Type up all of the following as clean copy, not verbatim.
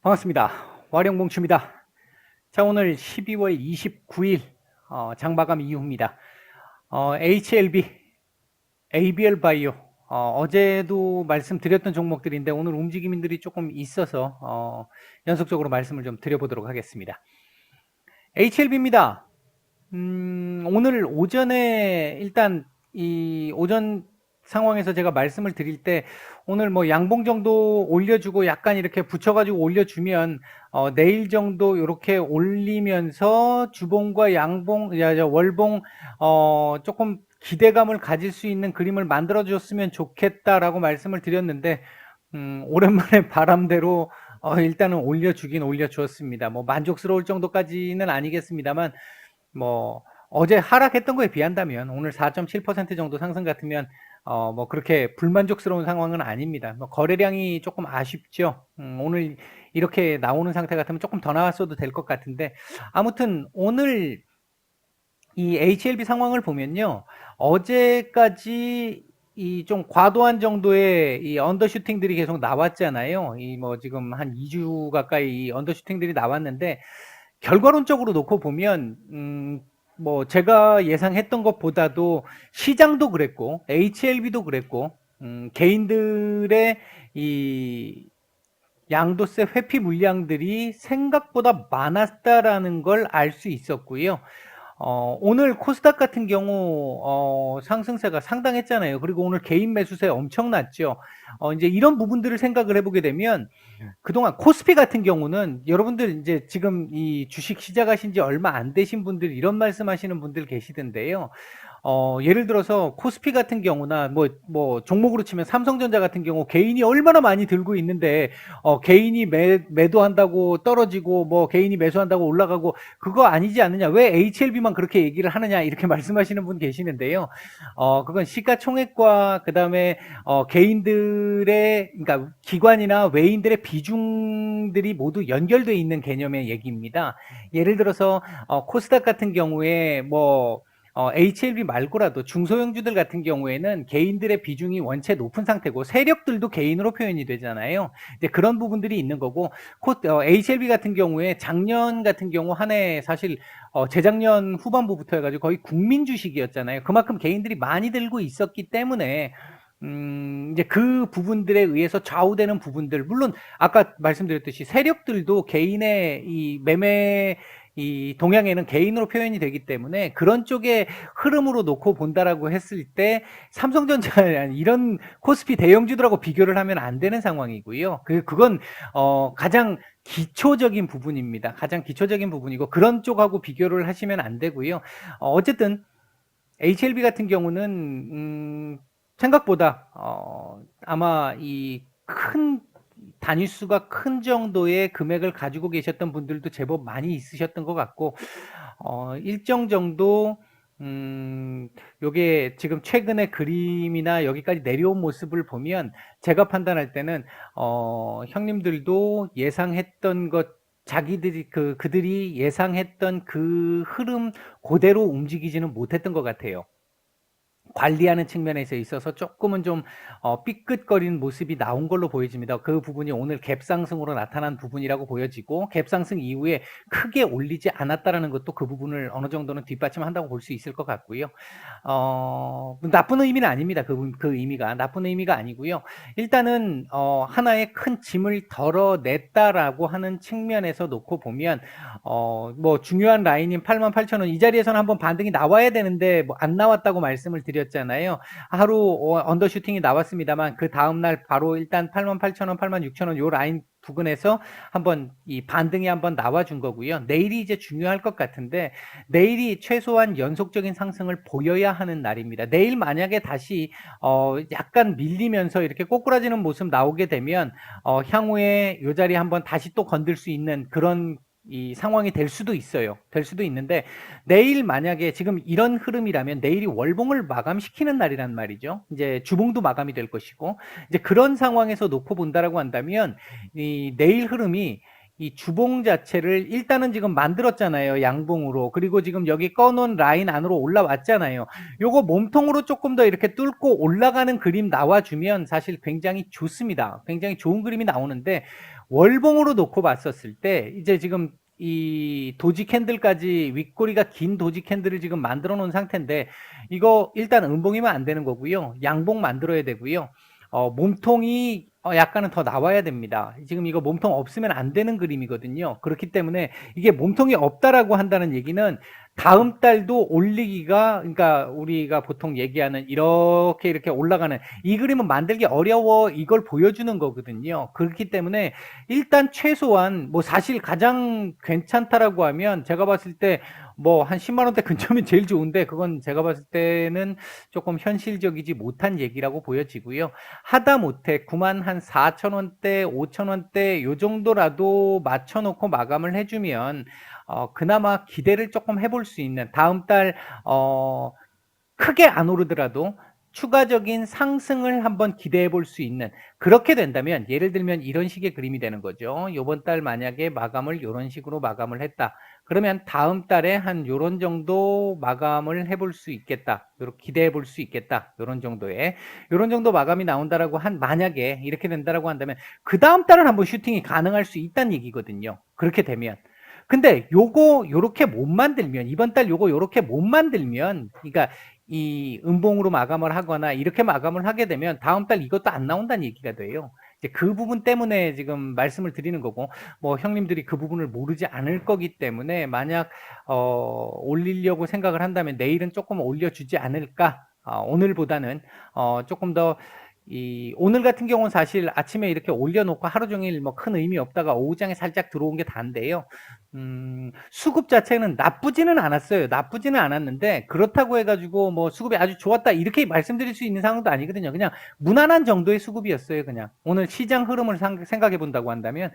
반갑습니다. 와룡봉추입니다. 자, 오늘 12월 29일 장마감 이후입니다. HLB, ABL 바이오 어제도 말씀드렸던 종목들인데 오늘 움직임들이 조금 있어서 연속적으로 말씀을 좀 드려보도록 하겠습니다. HLB입니다. 오늘 오전에 일단 이 오전 상황에서 제가 말씀을 드릴 때 오늘 뭐 양봉 정도 올려주고 약간 이렇게 붙여가지고 올려주면 내일 정도 이렇게 올리면서 주봉과 양봉, 월봉 조금 기대감을 가질 수 있는 그림을 만들어 줬으면 좋겠다라고 말씀을 드렸는데 오랜만에 바람대로 일단은 올려주긴 올려주었습니다. 뭐 만족스러울 정도까지는 아니겠습니다만 뭐 어제 하락했던 거에 비한다면 오늘 4.7% 정도 상승 같으면 뭐 그렇게 불만족스러운 상황은 아닙니다. 뭐 거래량이 조금 아쉽죠. 오늘 이렇게 나오는 상태 같으면 조금 더 나왔어도 될 것 같은데 아무튼 오늘 이 HLB 상황을 보면요. 어제까지 이 좀 과도한 정도의 이 언더슈팅들이 계속 나왔잖아요. 이 뭐 지금 한 2주 가까이 이 언더슈팅들이 나왔는데 결과론적으로 놓고 보면 뭐 제가 예상했던 것보다도 시장도 그랬고 HLB도 그랬고 개인들의 이 양도세 회피 물량들이 생각보다 많았다라는 걸 알 수 있었고요. 오늘 코스닥 같은 경우 상승세가 상당했잖아요. 그리고 오늘 개인 매수세 엄청났죠. 이제 이런 부분들을 생각을 해보게 되면 그동안 코스피 같은 경우는 여러분들 이제 지금 이 주식 시작하신 지 얼마 안 되신 분들 이런 말씀하시는 분들 계시던데요. 예를 들어서 코스피 같은 경우나 뭐 종목으로 치면 삼성전자 같은 경우 개인이 얼마나 많이 들고 있는데 개인이 매도한다고 떨어지고 뭐 개인이 매수한다고 올라가고 그거 아니지 않느냐, 왜 HLB만 그렇게 얘기를 하느냐 이렇게 말씀하시는 분 계시는데요. 그건 시가총액과 그다음에 개인들의, 그러니까 기관이나 외인들의 비중들이 모두 연결되어 있는 개념의 얘기입니다. 예를 들어서 코스닥 같은 경우에 뭐 HLB 말고라도 중소형주들 같은 경우에는 개인들의 비중이 원체 높은 상태고 세력들도 개인으로 표현이 되잖아요. 이제 그런 부분들이 있는 거고, HLB 같은 경우에 작년 같은 경우 한 해 사실 재작년 후반부부터 해가지고 거의 국민 주식이었잖아요. 그만큼 개인들이 많이 들고 있었기 때문에 이제 그 부분들에 의해서 좌우되는 부분들, 물론 아까 말씀드렸듯이 세력들도 개인의 이 매매 이 동향에는 개인으로 표현이 되기 때문에 그런 쪽의 흐름으로 놓고 본다라고 했을 때 삼성전자 이런 코스피 대형주들하고 비교를 하면 안 되는 상황이고요. 그건 가장 기초적인 부분입니다. 가장 기초적인 부분이고 그런 쪽하고 비교를 하시면 안 되고요. 어쨌든 HLB 같은 경우는 생각보다 아마 이 큰 단위수가 큰 정도의 금액을 가지고 계셨던 분들도 제법 많이 있으셨던 것 같고, 일정 정도 요게 지금 최근의 그림이나 여기까지 내려온 모습을 보면 제가 판단할 때는 형님들도 예상했던 것, 자기들이 그들이 예상했던 그 흐름 그대로 움직이지는 못했던 것 같아요. 관리하는 측면에서 있어서 조금은 좀 삐끗거리는 모습이 나온 걸로 보여집니다. 그 부분이 오늘 갭상승으로 나타난 부분이라고 보여지고, 갭상승 이후에 크게 올리지 않았다라는 것도 그 부분을 어느 정도는 뒷받침한다고 볼 수 있을 것 같고요. 나쁜 의미는 아닙니다. 그 의미가 나쁜 의미가 아니고요. 일단은 하나의 큰 짐을 덜어냈다라고 하는 측면에서 놓고 보면 뭐 중요한 라인인 88,000원 이 자리에서는 한번 반등이 나와야 되는데 뭐 안 나왔다고 말씀을 드렸잖아요. 하루 언더슈팅이 나왔습니다만 그 다음날 바로 일단 88,000원, 86,000원 요 라인 부근에서 한번 이 반등이 한번 나와준 거고요. 내일이 이제 중요할 것 같은데 내일이 최소한 연속적인 상승을 보여야 하는 날입니다. 내일 만약에 다시 약간 밀리면서 이렇게 꼬꾸라지는 모습 나오게 되면 향후에 이 자리에 한번 다시 또 건들 수 있는 그런 이 상황이 될 수도 있어요. 될 수도 있는데 내일 만약에 지금 이런 흐름이라면 내일이 월봉을 마감시키는 날이란 말이죠. 이제 주봉도 마감이 될 것이고, 이제 그런 상황에서 놓고 본다라고 한다면 이 내일 흐름이 이 주봉 자체를 일단은 지금 만들었잖아요. 양봉으로. 그리고 지금 여기 꺼놓은 라인 안으로 올라왔잖아요. 요거 몸통으로 조금 더 이렇게 뚫고 올라가는 그림 나와주면 사실 굉장히 좋습니다. 굉장히 좋은 그림이 나오는데, 월봉으로 놓고 봤었을 때 이제 지금 이 도지 캔들까지, 윗꼬리가 긴 도지 캔들을 지금 만들어 놓은 상태인데, 이거 일단 음봉이면 안 되는 거고요. 양봉 만들어야 되고요. 몸통이 약간은 더 나와야 됩니다. 지금 이거 몸통 없으면 안 되는 그림이거든요. 그렇기 때문에 이게 몸통이 없다라고 한다는 얘기는 다음 달도 올리기가, 그러니까 우리가 보통 얘기하는 이렇게 올라가는 이 그림은 만들기 어려워, 이걸 보여주는 거거든요. 그렇기 때문에 일단 최소한 뭐 사실 가장 괜찮다라고 하면, 제가 봤을 때 뭐 한 10만 원대 근처면 제일 좋은데, 그건 제가 봤을 때는 조금 현실적이지 못한 얘기라고 보여지고요. 하다못해 9만 한 4천 원대, 5천 원대 요 정도라도 맞춰놓고 마감을 해주면 그나마 기대를 조금 해볼 수 있는, 다음 달 크게 안 오르더라도 추가적인 상승을 한번 기대해 볼 수 있는, 그렇게 된다면 예를 들면 이런 식의 그림이 되는 거죠. 이번 달 만약에 마감을 이런 식으로 마감을 했다. 그러면 다음 달에 한 요런 정도 마감을 해볼 수 있겠다. 요렇게 기대해 볼 수 있겠다. 요런 정도의, 요런 정도 마감이 나온다라고 만약에 이렇게 된다라고 한다면 그 다음 달은 한번 슈팅이 가능할 수 있다는 얘기거든요. 그렇게 되면. 근데 요렇게 못 만들면, 이번 달 요렇게 못 만들면, 그러니까 이 음봉으로 마감을 하거나 이렇게 마감을 하게 되면 다음 달 이것도 안 나온다는 얘기가 돼요. 이제 그 부분 때문에 지금 말씀을 드리는 거고, 뭐 형님들이 그 부분을 모르지 않을 거기 때문에, 만약 올리려고 생각을 한다면 내일은 조금 올려주지 않을까. 오늘보다는 조금 더, 오늘 같은 경우는 사실 아침에 이렇게 올려놓고 하루 종일 뭐 큰 의미 없다가 오후장에 살짝 들어온 게 다인데요. 수급 자체는 나쁘지는 않았어요. 나쁘지는 않았는데, 그렇다고 해가지고 뭐 수급이 아주 좋았다 이렇게 말씀드릴 수 있는 상황도 아니거든요. 그냥 무난한 정도의 수급이었어요. 그냥 오늘 시장 흐름을 생각해 본다고 한다면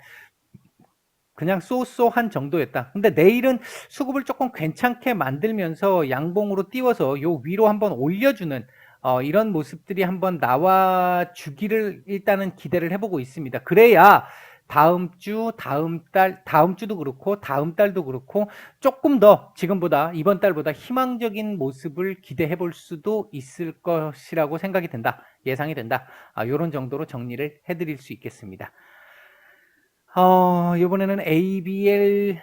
그냥 쏘쏘한 정도였다. 근데 내일은 수급을 조금 괜찮게 만들면서 양봉으로 띄워서 요 위로 한번 올려주는 이런 모습들이 한번 나와 주기를 일단은 기대를 해보고 있습니다. 그래야 다음 주, 다음 달, 다음 주도 그렇고 다음 달도 그렇고 조금 더 지금보다, 이번 달보다 희망적인 모습을 기대해 볼 수도 있을 것이라고 생각이 된다. 예상이 된다. 이런 정도로 정리를 해드릴 수 있겠습니다. 이번에는 ABL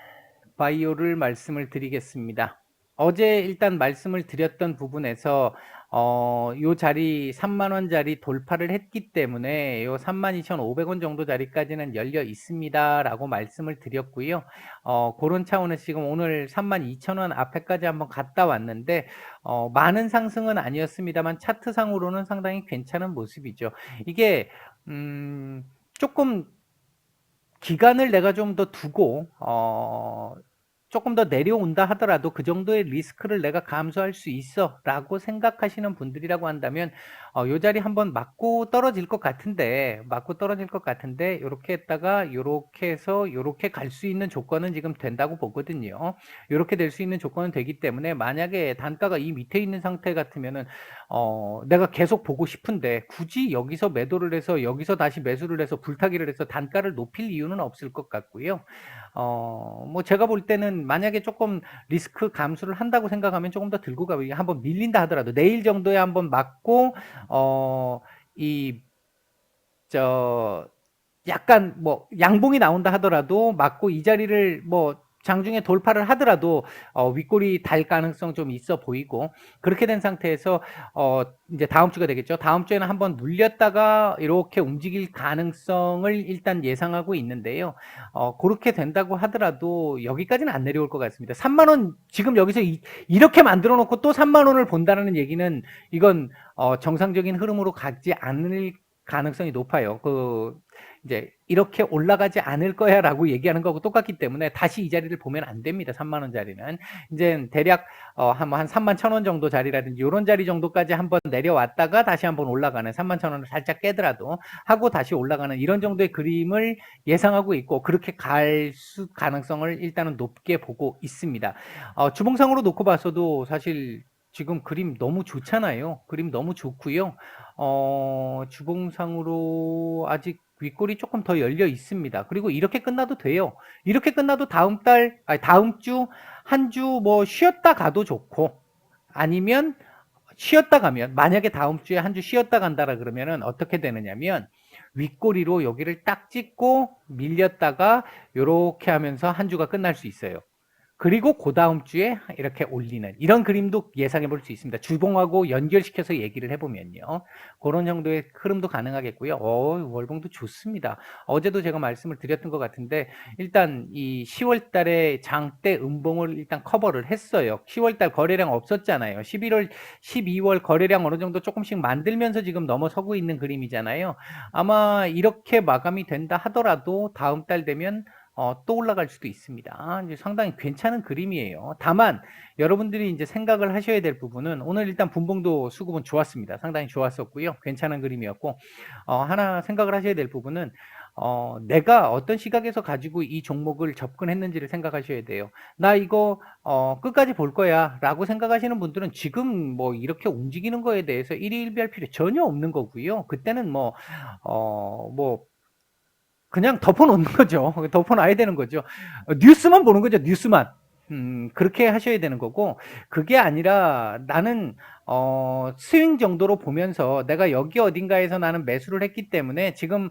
바이오를 말씀을 드리겠습니다. 어제 일단 말씀을 드렸던 부분에서 요 자리 3만원짜리 돌파를 했기 때문에 요 32,500원 정도 자리까지는 열려 있습니다 라고 말씀을 드렸고요. 그런 차원에서 지금 오늘 32,000원 앞에까지 한번 갔다 왔는데 많은 상승은 아니었습니다만 차트상으로는 상당히 괜찮은 모습이죠. 이게 조금 기간을 내가 좀 더 두고 조금 더 내려온다 하더라도 그 정도의 리스크를 내가 감수할 수 있어 라고 생각하시는 분들이라고 한다면 요 자리 한번 맞고 떨어질 것 같은데, 요렇게 했다가 요렇게 해서 요렇게 갈 수 있는 조건은 지금 된다고 보거든요. 요렇게 될 수 있는 조건은 되기 때문에, 만약에 단가가 이 밑에 있는 상태 같으면은 내가 계속 보고 싶은데 굳이 여기서 매도를 해서 여기서 다시 매수를 해서 불타기를 해서 단가를 높일 이유는 없을 것 같고요. 뭐 제가 볼 때는 만약에 조금 리스크 감수를 한다고 생각하면 조금 더 들고 가고, 한번 밀린다 하더라도 내일 정도에 한번 맞고 이 약간 뭐 양봉이 나온다 하더라도 맞고 이 자리를 뭐 장중에 돌파를 하더라도 윗골이 달 가능성 좀 있어 보이고, 그렇게 된 상태에서 이제 다음 주가 되겠죠. 다음 주에는 한번 눌렸다가 이렇게 움직일 가능성을 일단 예상하고 있는데요. 그렇게 된다고 하더라도 여기까지는 안 내려올 것 같습니다. 3만 원 지금 여기서 이렇게 만들어 놓고 또 3만 원을 본다는 얘기는, 이건 정상적인 흐름으로 가지 않을 가능성이 높아요. 이제 이렇게 올라가지 않을 거야 라고 얘기하는 거하고 똑같기 때문에 다시 이 자리를 보면 안 됩니다. 3만 원짜리는 이제 대략 한 3만 1,000원 정도 자리라든지 이런 자리 정도까지 한번 내려왔다가 다시 한번 올라가는, 3만 1,000원을 살짝 깨더라도 하고 다시 올라가는 이런 정도의 그림을 예상하고 있고, 그렇게 갈 가능성을 일단은 높게 보고 있습니다. 주봉상으로 놓고 봤어도 사실 지금 그림 너무 좋잖아요. 그림 너무 좋고요. 주봉상으로 아직 윗골이 조금 더 열려 있습니다. 그리고 이렇게 끝나도 돼요. 이렇게 끝나도 다음 주 한 주 뭐 쉬었다 가도 좋고, 아니면 쉬었다 가면, 만약에 다음 주에 한 주 쉬었다 간다라 그러면은 어떻게 되느냐면, 윗꼬리로 여기를 딱 찍고 밀렸다가 요렇게 하면서 한 주가 끝날 수 있어요. 그리고 그 다음 주에 이렇게 올리는 이런 그림도 예상해 볼 수 있습니다. 주봉하고 연결시켜서 얘기를 해보면요. 그런 정도의 흐름도 가능하겠고요. 월봉도 좋습니다. 어제도 제가 말씀을 드렸던 것 같은데, 일단 이 10월 달에 장대 음봉을 일단 커버를 했어요. 10월 달 거래량 없었잖아요. 11월, 12월 거래량 어느 정도 조금씩 만들면서 지금 넘어서고 있는 그림이잖아요. 아마 이렇게 마감이 된다 하더라도 다음 달 되면 또 올라갈 수도 있습니다. 이제 상당히 괜찮은 그림이에요. 다만 여러분들이 이제 생각을 하셔야 될 부분은, 오늘 일단 분봉도 수급은 좋았습니다. 상당히 좋았었고요. 괜찮은 그림이었고, 하나 생각을 하셔야 될 부분은, 내가 어떤 시각에서 가지고 이 종목을 접근했는지를 생각하셔야 돼요. 나 이거 끝까지 볼 거야 라고 생각하시는 분들은 지금 뭐 이렇게 움직이는 거에 대해서 일희일비할 필요 전혀 없는 거고요. 그때는 그냥 덮어놓는 거죠. 덮어놔야 되는 거죠. 뉴스만 보는 거죠. 뉴스만. 그렇게 하셔야 되는 거고, 그게 아니라 나는 스윙 정도로 보면서 내가 여기 어딘가에서 나는 매수를 했기 때문에 지금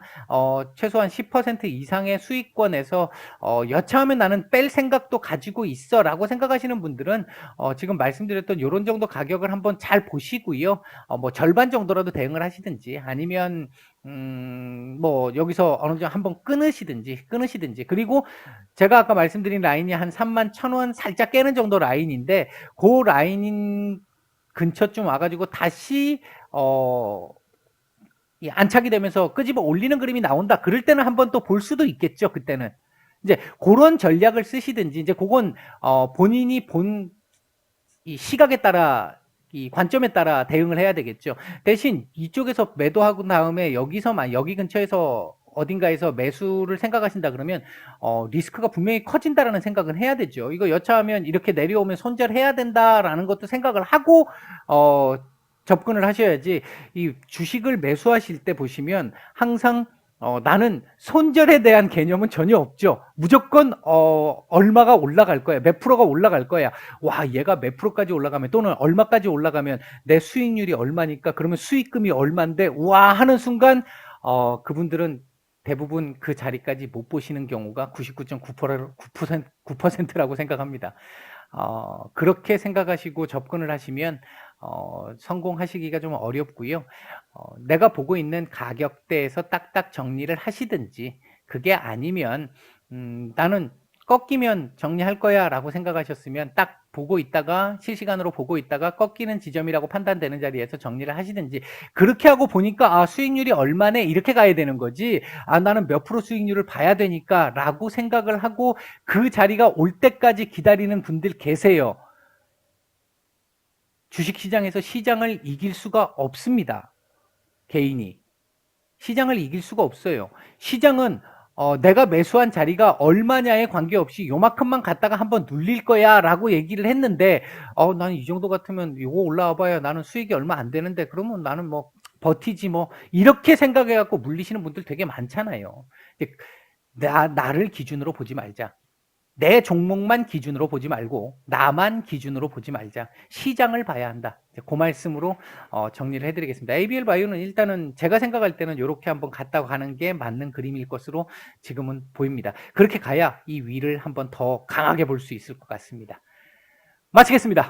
최소한 10% 이상의 수익권에서 여차하면 나는 뺄 생각도 가지고 있어 라고 생각하시는 분들은 지금 말씀드렸던 이런 정도 가격을 한번 잘 보시고요. 뭐 절반 정도라도 대응을 하시든지, 아니면 여기서 어느 정도 한번 끊으시든지, 그리고 제가 아까 말씀드린 라인이 한 31,000원 살짝 깨는 정도 라인인데, 그 라인 근처쯤 와가지고 다시, 이 안착이 되면서 끄집어 올리는 그림이 나온다. 그럴 때는 한번 또 볼 수도 있겠죠, 그때는. 이제 그런 전략을 쓰시든지, 이제 그건, 본인이 본 이 시각에 따라, 이 관점에 따라 대응을 해야 되겠죠. 대신 이쪽에서 매도하고 다음에 여기 근처에서 어딘가에서 매수를 생각하신다 그러면 리스크가 분명히 커진다라는 생각은 해야 되죠. 이거 여차하면 이렇게 내려오면 손절해야 된다라는 것도 생각을 하고 접근을 하셔야지. 이 주식을 매수하실 때 보시면 항상 나는 손절에 대한 개념은 전혀 없죠. 무조건 얼마가 올라갈 거야, 몇 프로가 올라갈 거야. 와, 얘가 몇 프로까지 올라가면, 또는 얼마까지 올라가면 내 수익률이 얼마니까, 그러면 수익금이 얼마인데 와 하는 순간 그분들은 대부분 그 자리까지 못 보시는 경우가 99.9%라고 생각합니다. 그렇게 생각하시고 접근을 하시면 성공하시기가 좀 어렵고요. 내가 보고 있는 가격대에서 딱딱 정리를 하시든지, 그게 아니면 나는 꺾이면 정리할 거야 라고 생각하셨으면 딱 보고 있다가, 실시간으로 보고 있다가 꺾이는 지점이라고 판단되는 자리에서 정리를 하시든지, 그렇게 하고 보니까 수익률이 얼마네 이렇게 가야 되는 거지, 나는 몇 프로 수익률을 봐야 되니까 라고 생각을 하고 그 자리가 올 때까지 기다리는 분들 계세요. 주식시장에서 시장을 이길 수가 없습니다. 개인이. 시장을 이길 수가 없어요. 시장은 내가 매수한 자리가 얼마냐에 관계없이 요만큼만 갔다가 한번 눌릴 거야 라고 얘기를 했는데, 나는 이 정도 같으면 이거 올라와 봐야 나는 수익이 얼마 안 되는데, 그러면 나는 뭐 버티지 뭐, 이렇게 생각해 갖고 물리시는 분들 되게 많잖아요. 나를 기준으로 보지 말자. 내 종목만 기준으로 보지 말고 나만 기준으로 보지 말자. 시장을 봐야 한다. 그 말씀으로 정리를 해드리겠습니다. ABL 바이오는 일단은 제가 생각할 때는 이렇게 한번 갔다 가는 게 맞는 그림일 것으로 지금은 보입니다. 그렇게 가야 이 위를 한번 더 강하게 볼 수 있을 것 같습니다. 마치겠습니다.